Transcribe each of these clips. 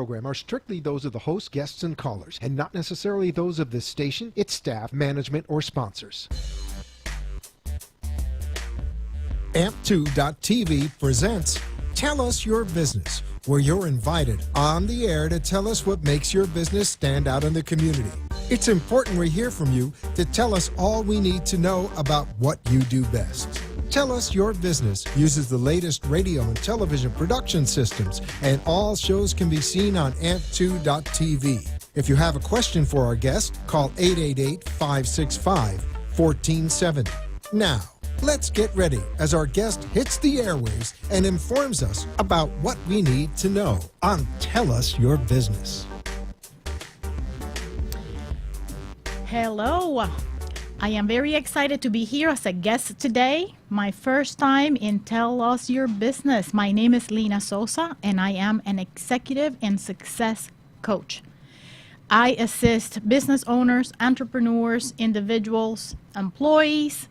program are strictly those of the host, guests, and callers, and not necessarily those of this station, its staff, management, or sponsors. Amp2.tv presents Tell Us Your Business, where you're invited on the air to tell us what makes your business stand out in the community. It's important we hear from you to tell us all we need to know about what you do best. Tell Us Your Business uses the latest radio and television production systems, and all shows can be seen on amp2.tv. If you have a question for our guest, call 888-565-1470. Now, let's get ready as our guest hits the airwaves and informs us about what we need to know on Tell Us Your Business. Hello. I am very excited to be here as a guest today. My first time in Tell Us Your Business. My name is Lina Sosa, and I am an executive and success coach. I assist business owners, entrepreneurs, individuals, employees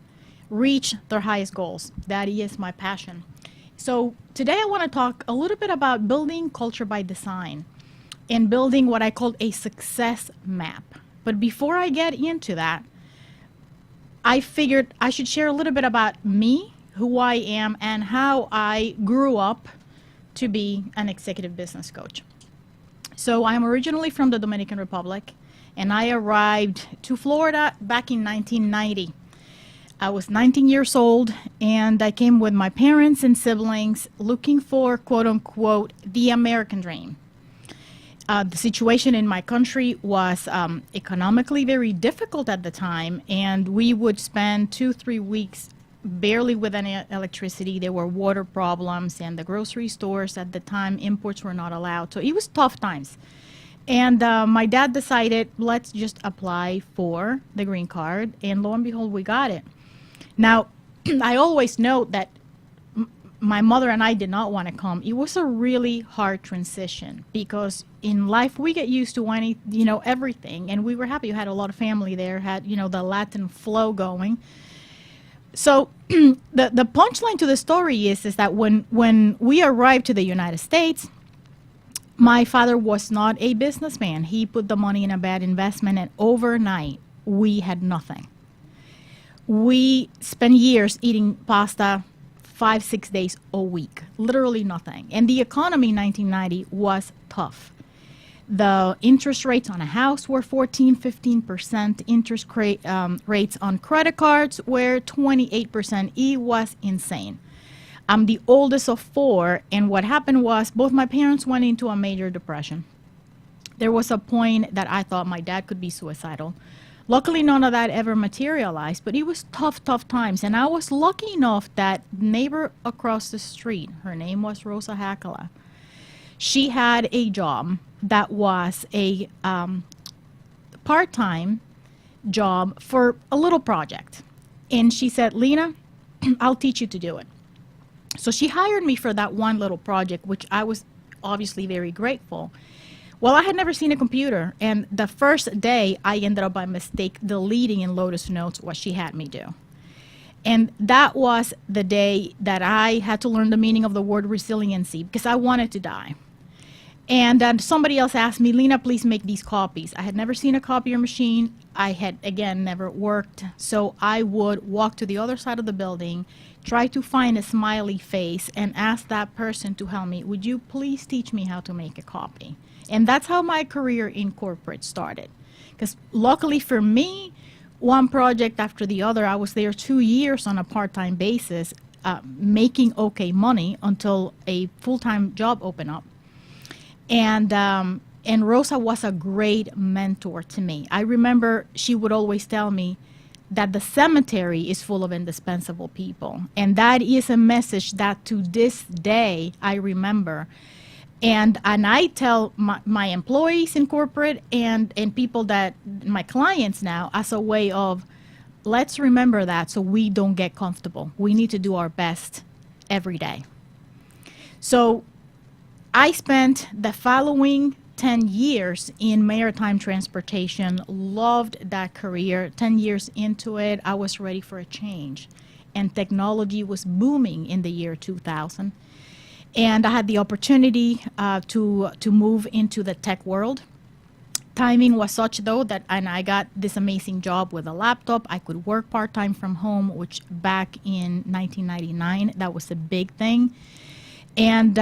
reach their highest goals. That is my passion. So today I want to talk a little bit about building culture by design and building what I call a success map. But before I get into that, I figured I should share a little bit about me, who I am, and how I grew up to be an executive business coach. So I'm originally from the Dominican Republic, and I arrived to Florida back in 1990. I was 19 years old, and I came with my parents and siblings looking for, quote unquote, the American dream. The situation in my country was economically very difficult at the time, and we would spend 2-3 weeks barely with any electricity. There were water problems, and the grocery stores at the time, imports were not allowed. So it was tough times. And my dad decided, let's just apply for the green card, and lo and behold, we got it. Now, I always note that my mother and I did not want to come. It was a really hard transition because in life we get used to wanting, everything, and we were happy. We had a lot of family there, had, the Latin flow going. So the punchline to the story is that when we arrived to the United States, my father was not a businessman. He put the money in a bad investment, and overnight we had nothing. We spent years eating pasta 5-6 days a week, literally nothing. And the economy in 1990 was tough. The interest rates on a house were 14-15%. Interest rates on credit cards were 28%. It was insane. I'm the oldest of 4, and what happened was both my parents went into a major depression. There was a point that I thought my dad could be suicidal. Luckily, none of that ever materialized, but it was tough times. And I was lucky enough that neighbor across the street, her name was Rosa Hakala, she had a job that was a part-time job for a little project. And she said, Lina, I'll teach you to do it. So she hired me for that one little project, which I was obviously very grateful. Well, I had never seen a computer, and the first day I ended up by mistake deleting in Lotus Notes what she had me do. And that was the day that I had to learn the meaning of the word resiliency because I wanted to die. And then somebody else asked me, Lina, please make these copies. I had never seen a copier machine. I had, again, never worked. So I would walk to the other side of the building, try to find a smiley face, and ask that person to help me, would you please teach me how to make a copy? And that's how my career in corporate started. Because luckily for me, one project after the other, I was there 2 years on a part-time basis, making okay money until a full-time job opened up. And Rosa was a great mentor to me. I remember she would always tell me that the cemetery is full of indispensable people. And that is a message that to this day I remember. And I tell my employees in corporate and people that, my clients now, as a way of, let's remember that so we don't get comfortable. We need to do our best every day. So I spent the following 10 years in maritime transportation, loved that career. 10 years into it, I was ready for a change. And technology was booming in the year 2000. And I had the opportunity to move into the tech world. Timing was such though that, and I got this amazing job with a laptop. I could work part-time from home, which back in 1999, that was a big thing. And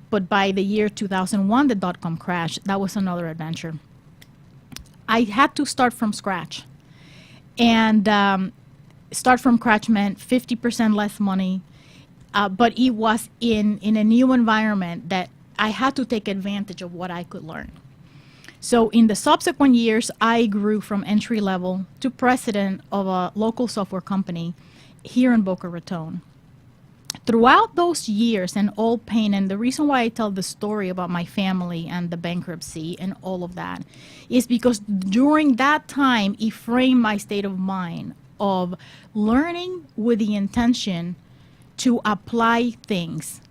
but by the year 2001, the dot-com crash, that was another adventure. I had to start from scratch. And start from scratch meant 50% less money, but it was in a new environment that I had to take advantage of what I could learn. So in the subsequent years, I grew from entry level to president of a local software company here in Boca Raton. Throughout those years and all pain, and the reason why I tell the story about my family and the bankruptcy and all of that is because during that time, it framed my state of mind of learning with the intention to apply things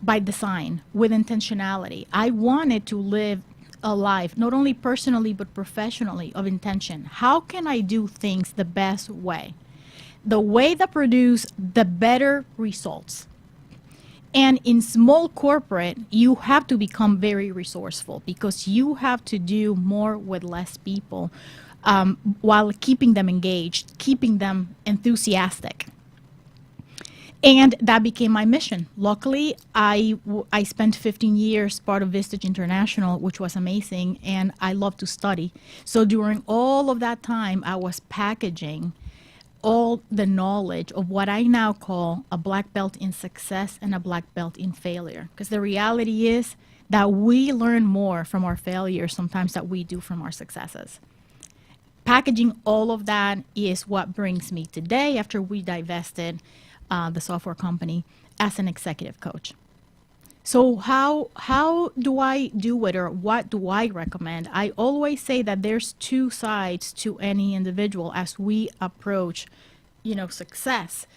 by design with intentionality. I wanted to live a life, not only personally, but professionally, of intention. How can I do things the best way? The way that produce the better results. And in small corporate, you have to become very resourceful because you have to do more with less people while keeping them engaged, keeping them enthusiastic. And that became my mission. Luckily, I spent 15 years part of Vistage International, which was amazing, and I love to study. So during all of that time, I was packaging all the knowledge of what I now call a black belt in success and a black belt in failure. Because the reality is that we learn more from our failures sometimes than we do from our successes. Packaging all of that is what brings me today, after we divested the software company, as an executive coach. So how do I do it, or what do I recommend? I always say that there's two sides to any individual as we approach, success.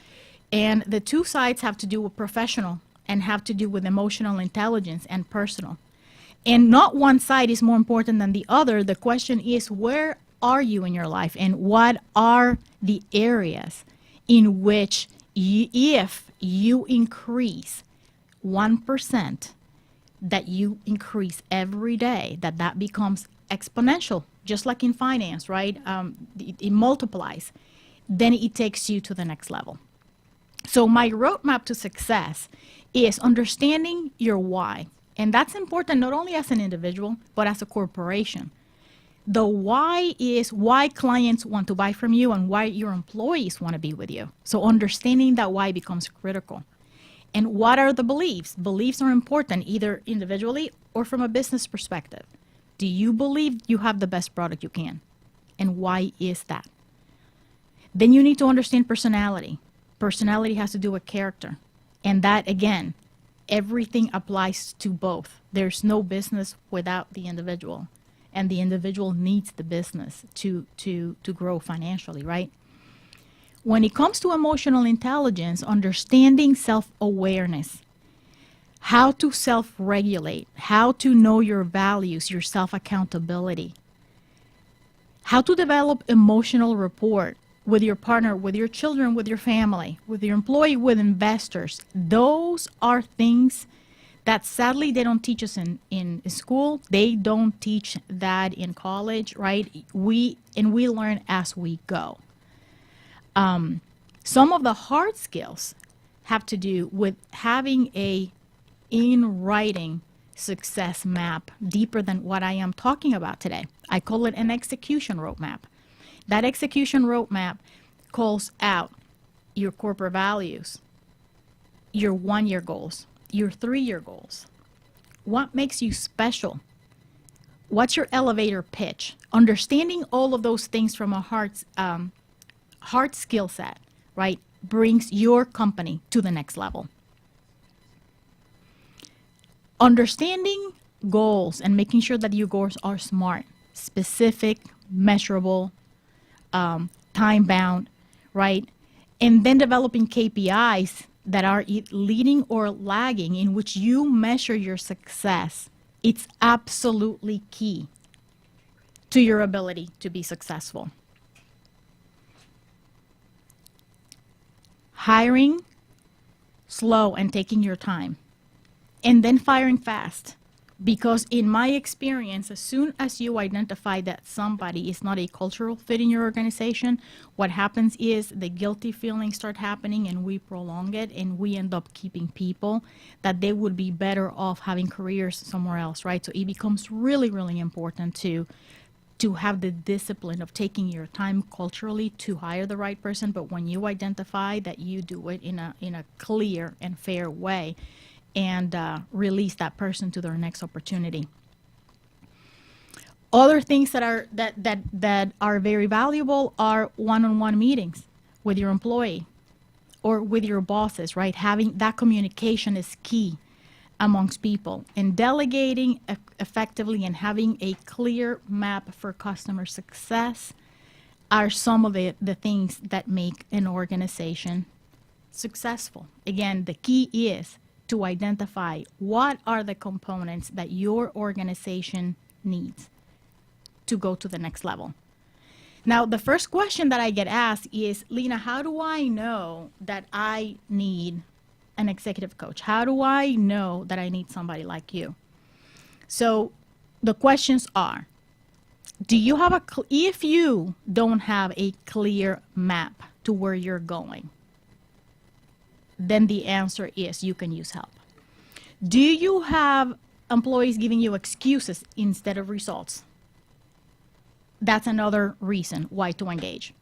And the two sides have to do with professional and have to do with emotional intelligence and personal. And not one side is more important than the other. The question is, where are you in your life, and what are the areas in which if you increase 1%, that you increase every day, that becomes exponential, just like in finance, right? It multiplies. Then it takes you to the next level. So my roadmap to success is understanding your why. And that's important not only as an individual, but as a corporation. The why is why clients want to buy from you and why your employees want to be with you. So understanding that why becomes critical. And what are the beliefs? Beliefs are important either individually or from a business perspective. Do you believe you have the best product you can? And why is that? Then you need to understand personality. Personality has to do with character. And that, again, everything applies to both. There's no business without the individual. And the individual needs the business to grow financially, right? When it comes to emotional intelligence, understanding self-awareness, how to self-regulate, how to know your values, your self-accountability, how to develop emotional rapport with your partner, with your children, with your family, with your employee, with investors. Those are things that sadly they don't teach us in school. They don't teach that in college, right? We learn as we go. Some of the hard skills have to do with having a in writing success map deeper than what I am talking about today. I call it an execution roadmap. That execution roadmap calls out your corporate values, your 1-year goals, your 3-year goals. What makes you special? What's your elevator pitch? Understanding all of those things from a hard skill set, right, brings your company to the next level. Understanding goals and making sure that your goals are smart, specific, measurable, time-bound, right? And then developing KPIs that are leading or lagging, in which you measure your success. It's absolutely key to your ability to be successful. Hiring slow and taking your time, and then firing fast. Because in my experience, as soon as you identify that somebody is not a cultural fit in your organization, what happens is the guilty feelings start happening and we prolong it, and we end up keeping people that they would be better off having careers somewhere else, right? So it becomes really, really important to have the discipline of taking your time culturally to hire the right person. But when you identify that, you do it in a clear and fair way, and release that person to their next opportunity. Other things that are very valuable are one-on-one meetings with your employee or with your bosses, right? Having that communication is key amongst people, and delegating effectively and having a clear map for customer success are some of the things that make an organization successful. Again, the key is to identify what are the components that your organization needs to go to the next level. Now, the first question that I get asked is, Lina, how do I know that I need an executive coach? How do I know that I need somebody like you? So the questions are, do you have if you don't have a clear map to where you're going, then the answer is you can use help. Do you have employees giving you excuses instead of results? That's another reason why to engage.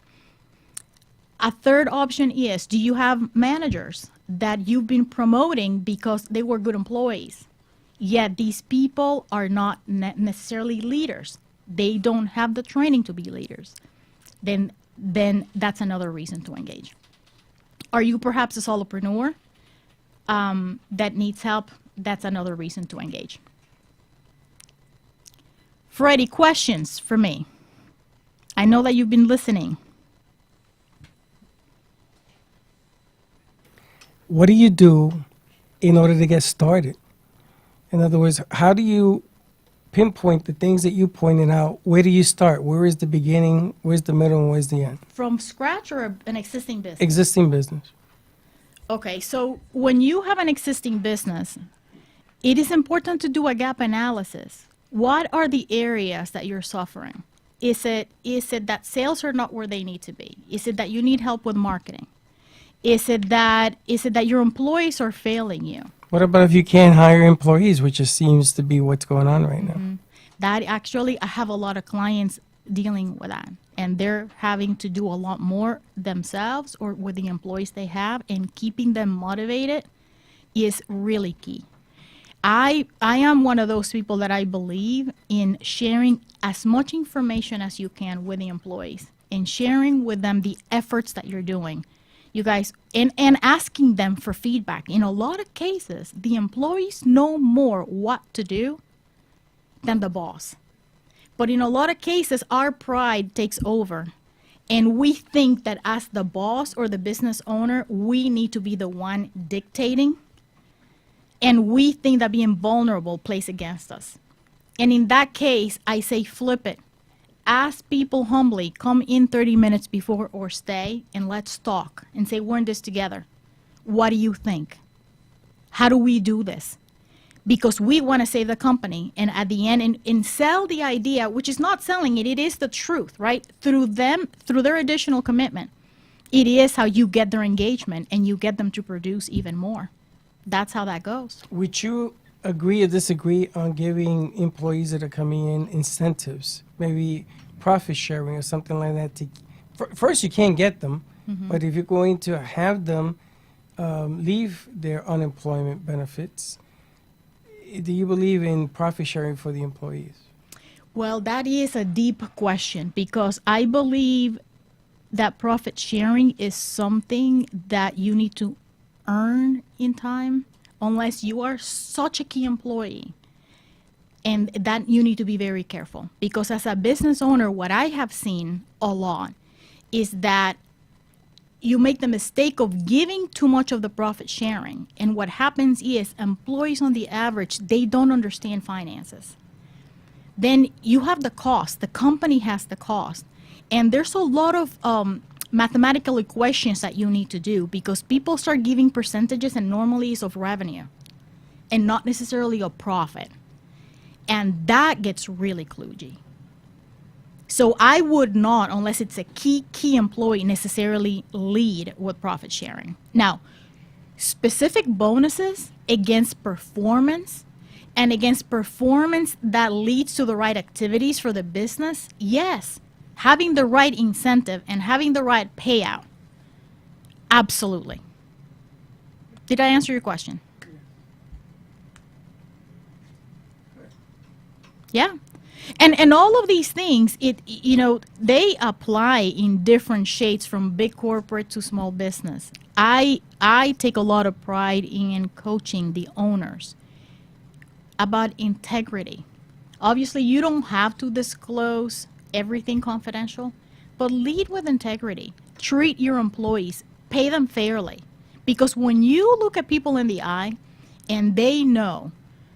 A third option is, do you have managers that you've been promoting because they were good employees, yet these people are not necessarily leaders? They don't have the training to be leaders. Then that's another reason to engage. Are you perhaps a solopreneur that needs help? That's another reason to engage. Freddie, questions for me? I know that you've been listening. What do you do in order to get started? In other words, how do you pinpoint the things that you pointed out? Where do you start? Where is the beginning? Where's the middle? And where's the end? From scratch or an existing business? Existing business. Okay, so when you have an existing business, it is important to do a gap analysis. What are the areas that you're suffering? Is it that sales are not where they need to be? Is it that you need help with marketing? Is it that your employees are failing you? What about if you can't hire employees, which just seems to be what's going on right now? That actually, I have a lot of clients dealing with that, and they're having to do a lot more themselves or with the employees they have, and keeping them motivated is really key. I am one of those people that I believe in sharing as much information as you can with the employees and sharing with them the efforts that you're doing. You guys, and asking them for feedback. In a lot of cases, the employees know more what to do than the boss. But in a lot of cases, our pride takes over. And we think that as the boss or the business owner, we need to be the one dictating. And we think that being vulnerable plays against us. And in that case, I say flip it. Ask people humbly, come in 30 minutes before or stay, and let's talk and say, we're in this together. What do you think? How do we do this? Because we want to save the company. And at the end, and sell the idea, which is not selling it, it is the truth, right? Through them, through their additional commitment, it is how you get their engagement and you get them to produce even more. That's how that goes. Would you agree or disagree on giving employees that are coming in incentives, maybe profit sharing or something like that? First, you can't get them, but if you're going to have them leave their unemployment benefits, do you believe in profit sharing for the employees? Well, that is a deep question, because I believe that profit sharing is something that you need to earn in time, unless you are such a key employee. And that you need to be very careful, because as a business owner, what I have seen a lot is that you make the mistake of giving too much of the profit sharing. And what happens is employees on the average, they don't understand finances. Then you have the cost, the company has the cost. And there's a lot of mathematical equations that you need to do, because people start giving percentages and normally it's of revenue and not necessarily of profit. And that gets really kludgy. So I would not, unless it's a key employee, necessarily lead with profit sharing. Now, specific bonuses against performance and against performance that leads to the right activities for the business, yes. Having the right incentive and having the right payout, absolutely. Did I answer your question? Yeah. And all of these things, they apply in different shades from big corporate to small business. I take a lot of pride in coaching the owners about integrity. Obviously, you don't have to disclose everything confidential, but lead with integrity. Treat your employees, pay them fairly. Because when you look at people in the eye and they know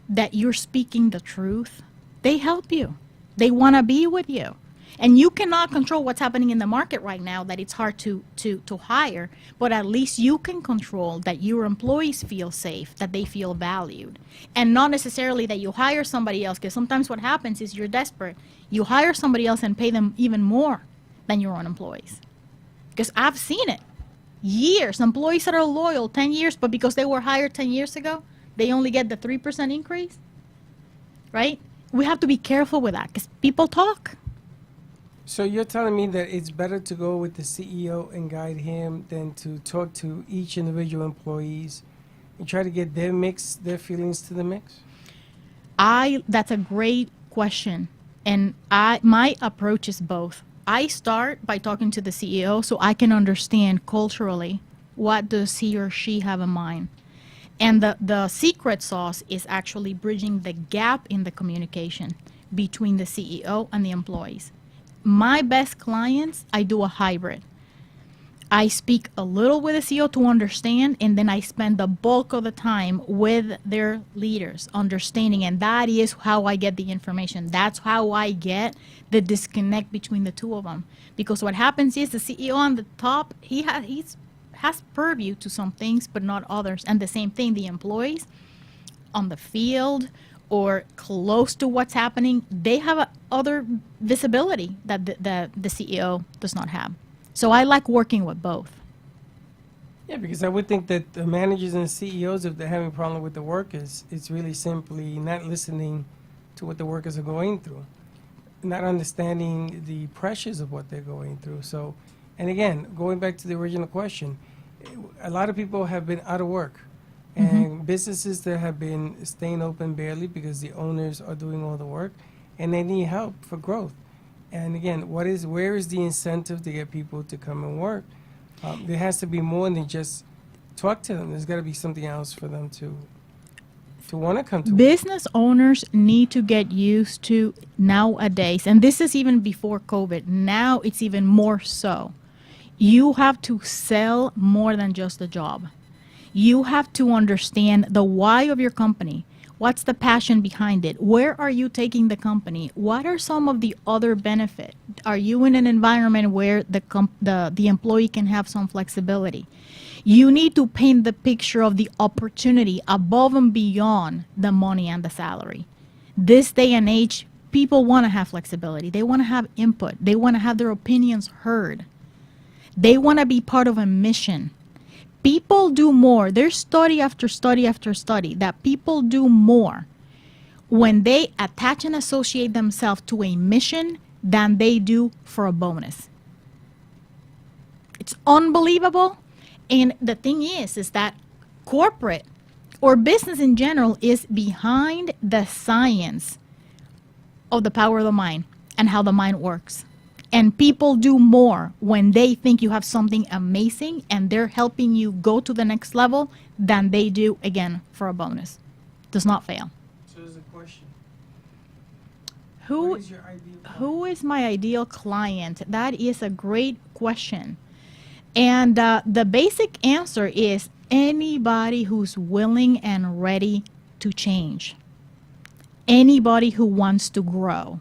that you're speaking the truth, they help you. They want to be with you. And you cannot control what's happening in the market right now, that it's hard to hire, but at least you can control that your employees feel safe, that they feel valued. And not necessarily that you hire somebody else, because sometimes what happens is you're desperate. You hire somebody else and pay them even more than your own employees. Because I've seen it. Years, employees that are loyal 10 years, but because they were hired 10 years ago, they only get the 3% increase, right? We have to be careful with that because people talk. So you're telling me that it's better to go with the CEO and guide him than to talk to each individual employees and try to get their feelings to the mix? That's a great question. And my approach is both. I start by talking to the CEO so I can understand culturally what does he or she have in mind. And the secret sauce is actually bridging the gap in the communication between the CEO and the employees. My best clients, I do a hybrid. I speak a little with the CEO to understand, and then I spend the bulk of the time with their leaders, understanding, and that is how I get the information. That's how I get the disconnect between the two of them. Because what happens is the CEO on the top, he has purview to some things, but not others. And the same thing, the employees on the field or close to what's happening, they have other visibility that the CEO does not have. So I like working with both. Yeah, because I would think that the managers and CEOs, if they're having a problem with the workers, it's really simply not listening to what the workers are going through, not understanding the pressures of what they're going through. So, and again, going back to the original question, a lot of people have been out of work, and businesses that have been staying open barely because the owners are doing all the work, and they need help for growth. And again, where is the incentive to get people to come and work? There has to be more than just talk to them. There's got to be something else for them to want to come to work. Business owners need to get used to nowadays, and this is even before COVID. Now it's even more so. You have to sell more than just a job. You have to understand the why of your company. What's the passion behind it? Where are you taking the company? What are some of the other benefits? Are you in an environment where the employee can have some flexibility? You need to paint the picture of the opportunity above and beyond the money and the salary. This day and age, people want to have flexibility. They want to have input. They want to have their opinions heard. They want to be part of a mission. People do more. There's study after study after study that people do more when they attach and associate themselves to a mission than they do for a bonus. It's unbelievable. And the thing is that corporate or business in general is behind the science of the power of the mind and how the mind works. And people do more when they think you have something amazing and they're helping you go to the next level than they do, again, for a bonus. Does not fail. So there's a question. Who What is your ideal client? Who is my ideal client? That is a great question. And the basic answer is anybody who's willing and ready to change. Anybody who wants to grow.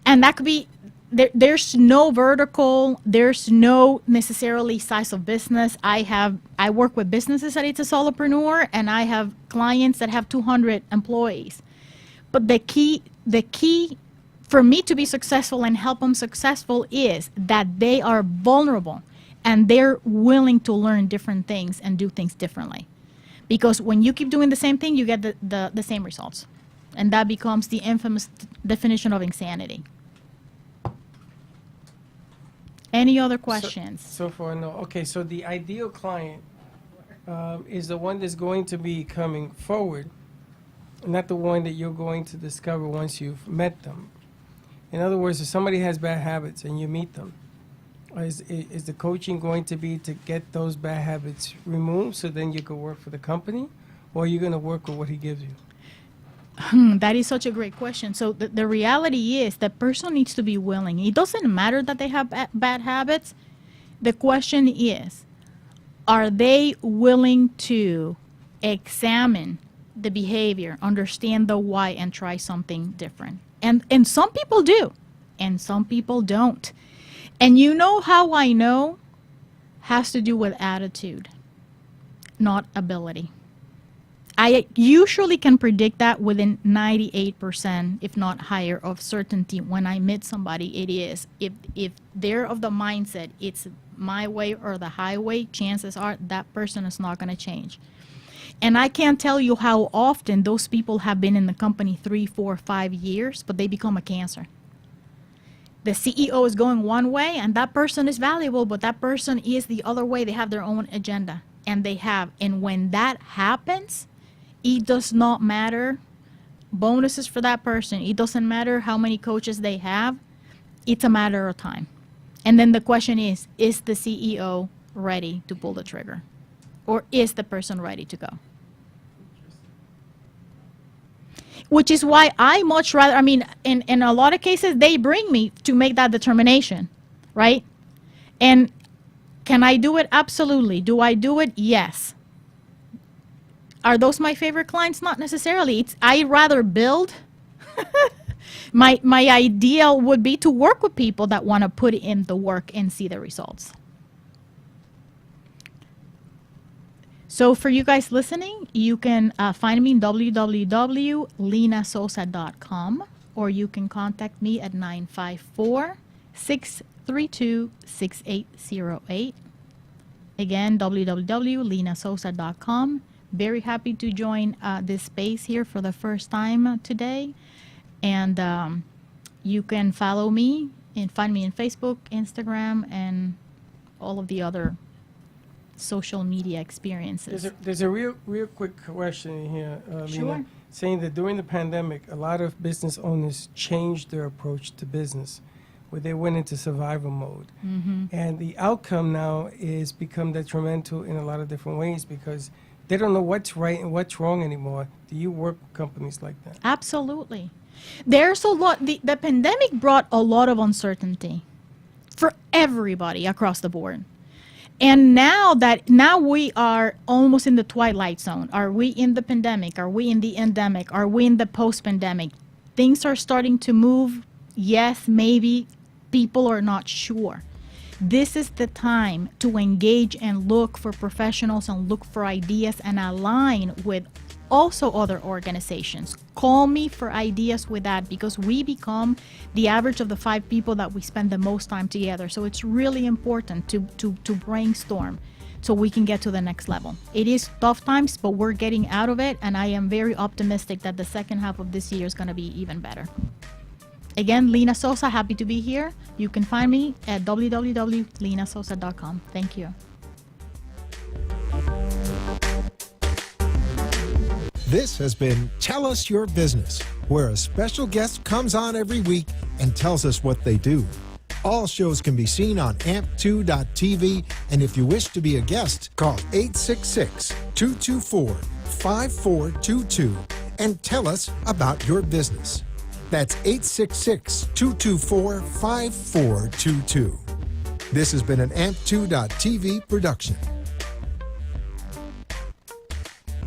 And that could be there's no vertical, there's no necessarily size of business. I work with businesses that it's a solopreneur, and I have clients that have 200 employees. But the key for me to be successful and help them successful is that they are vulnerable and they're willing to learn different things and do things differently. Because when you keep doing the same thing, you get the same results. And that becomes the infamous definition of insanity. Any other questions? So far, no. Okay, so the ideal client is the one that's going to be coming forward, not the one that you're going to discover once you've met them. In other words, if somebody has bad habits and you meet them, is the coaching going to be to get those bad habits removed so then you can work for the company, or are you going to work with what he gives you? That is such a great question. So the reality is the person needs to be willing. It doesn't matter that they have bad habits. The question is, are they willing to examine the behavior, understand the why, and try something different? And some people do, and some people don't. And you know how I know? Has to do with attitude, not ability. I usually can predict that within 98%, if not higher, of certainty when I meet somebody. It is. If they're of the mindset, it's my way or the highway, chances are that person is not going to change. And I can't tell you how often those people have been in the company 3, 4, 5 years, but they become a cancer. The CEO is going one way, and that person is valuable, but that person is the other way. They have their own agenda, and when that happens, it does not matter bonuses for that person. It doesn't matter how many coaches they have. It's a matter of time. And then the question is the CEO ready to pull the trigger? Or is the person ready to go? Which is why I much rather, in a lot of cases, they bring me to make that determination, right? And can I do it? Absolutely. Do I do it? Yes. Are those my favorite clients? Not necessarily. I'd rather build. My ideal would be to work with people that want to put in the work and see the results. So for you guys listening, you can find me in www.linasosa.com, or you can contact me at 954-632-6808. Again, www.linasosa.com. Very happy to join this space here for the first time today. And you can follow me and find me on Facebook, Instagram, and all of the other social media experiences. There's a real quick question here, Sure. Lina, saying that during the pandemic, a lot of business owners changed their approach to business, where they went into survival mode. Mm-hmm. And the outcome now is become detrimental in a lot of different ways because they don't know what's right and what's wrong anymore. Do you work with companies like that? Absolutely. There's a lot. The pandemic brought a lot of uncertainty for everybody across the board. And now we are almost in the twilight zone. Are we in the pandemic? Are we in the endemic? Are we in the post-pandemic? Things are starting to move. Yes, maybe. People are not sure. This is the time to engage and look for professionals and look for ideas and align with also other organizations. Call me for ideas with that, because we become the average of the 5 people that we spend the most time together. So it's really important to brainstorm so we can get to the next level. It is tough times, but we're getting out of it, and I am very optimistic that the second half of this year is going to be even better. Again, Lina Sosa, happy to be here. You can find me at www.linasosa.com. Thank you. This has been Tell Us Your Business, where a special guest comes on every week and tells us what they do. All shows can be seen on amp2.tv, and if you wish to be a guest, call 866-224-5422 and tell us about your business. That's 866-224-5422. This has been an amp2.tv production.